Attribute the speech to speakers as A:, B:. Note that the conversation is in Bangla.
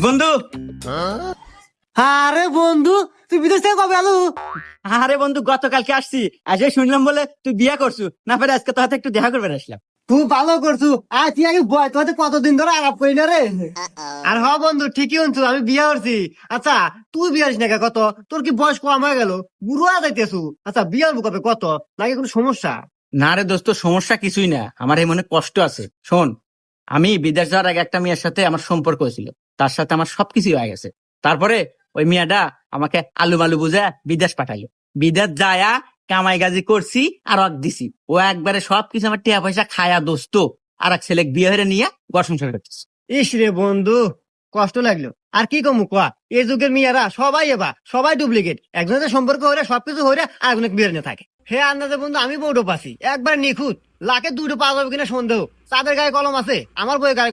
A: বন্ধু।
B: আরে বন্ধু, তুই বিদেশ থেকে কবে আলু?
A: আরে বন্ধু, গতকালকে আসছি। আজকে শুনলাম বলে তুই বিয়ে করছু, না পারে আজকে তোর হাতে একটু দেখা করবে আসলাম।
B: তুই ভালো করছু। আর তুই আগে বয়, তোর হাতে কতদিন ধরে আলাপ করি না রে। আর হ বন্ধু, ঠিকই শুনছু, আমি বিয়ে করছি। আচ্ছা, তুই বিয়ে হস না কে? কত তোর কি বয়স কম হয়ে গেল? বুড়ো হয়ে যাইতেছু। আচ্ছা, বিয়ে হবো কবে? কত নাকি কোনো সমস্যা?
A: না রে দোস্ত, সমস্যা কিছুই না, আমার এই মনে কষ্ট আছে। শোন, আমি বিদেশ যাওয়ার আগে একটা মেয়ের সাথে আমার সম্পর্ক হয়েছিল, তার সাথে আমার সবকিছু হয়ে গেছে। তারপরে ওই মেয়েটা আমাকে আলু মালু বুঝে বিদেশ পাঠাইলো। বিদেশ যায়া কামাই গাজি করছি আর অক দিছি। ও একবারে সবকিছু আমার টিয়া পয়সা খায়া দোস্ত আর এক ছেলে বিয়ে হয়ে নিয়ে ঘর সংসার করতেছে।
B: ইস রে বন্ধু, কষ্ট লাগলো। আর কি কমু কয়া, এই যুগের মেয়েরা সবাই সবাই ডুপ্লিকেট। একজনের সম্পর্ক হলে সবকিছু হলে আরেকজনের বিয়ে নিয়ে থাকে। হে আন্দাজে বন্ধু, আমি বউটো পাচ্ছি একবার নিখুঁত। লাখে দুটো পাওয়া যাবে কিনা সন্দেহ। তাদের গায়ে কলম আছে, আমার বইয়ের গায়ে